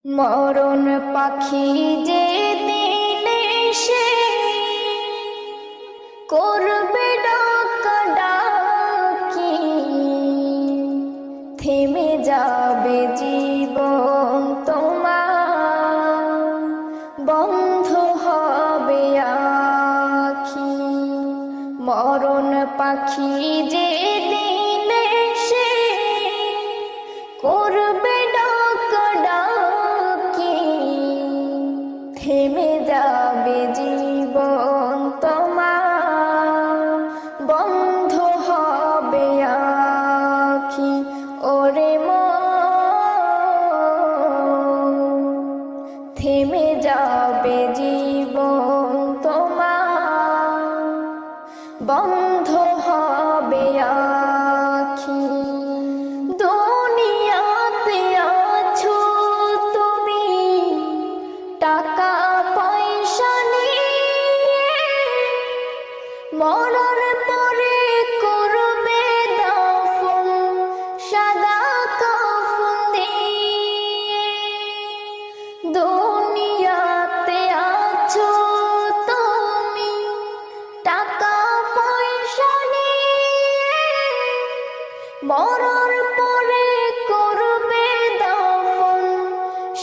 মরণ পাখি যে দিন এসে করবে ডাকাডাকি, থেমে যাবে জীবন তোমার, বন্ধ হবে আখি। মরণ পাখি যে দিন এসে করবে ডাকাডাকি, থেমে যাবে জীবন তোমার, বন্ধ হবে আখি। ওরে মন, থেমে যাবে জীবন তোমার, বন্ধ হবে আখি। দুনিয়াতে আছো তুমি টাকা পয়সা নিয়ে, মরার পরে করবে দাফন সাদা কাফন দিয়ে। দুনিয়াতে আছো তুমি টাকা পয়সা নিয়ে, মরার পরে করবে দাফন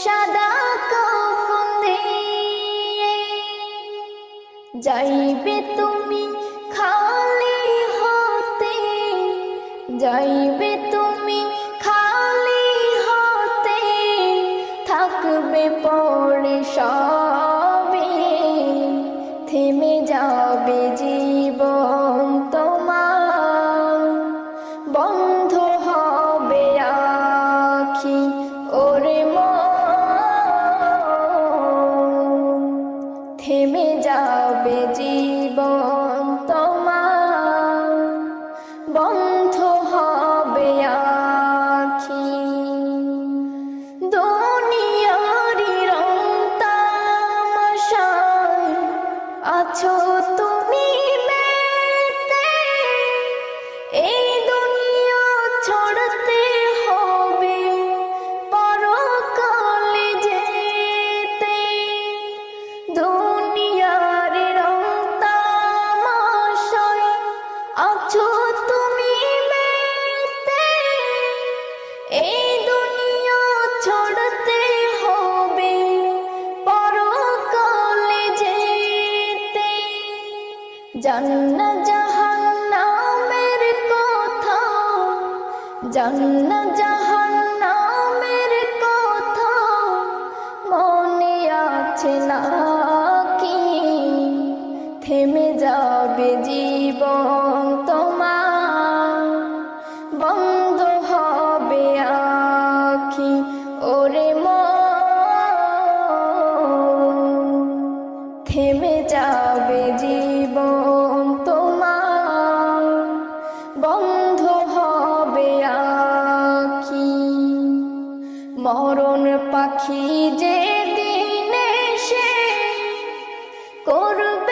সাদা কাফন দিয়ে। যাইবে তুমি খালি হাতে, যাইবে তুমি খালি হাতে, থাকবে পরে সবে, থেমে যাবে জীবন তোমার, বন্ধ হবে আখি। ওরে মন, থেমে যাবে জীবন তোমার, বন্ধ হবে আখি। দুনিয়ারি রং তামাশায় আছো তুমি মেতে, এই দুনিয়া ছড়তে হবে পরকালে যেতে। দুনিয়ারি রং তামাশায় আছো তুমি মেতে, এই দুনিয়া ছড়তে হবে পরকালে যেতে। জান্নাত জাহান্নামের কথা, জান্নাত জাহান্নামের কথা মনে আছে নাকি, থেমে যাবে জীবন তোমার, বন্ধ হবে আখি। ওরে মন, থেমে যাবে জীবন তোমার, বন্ধ হবে আখি। মরণ পাখি যে দিন এসে করবে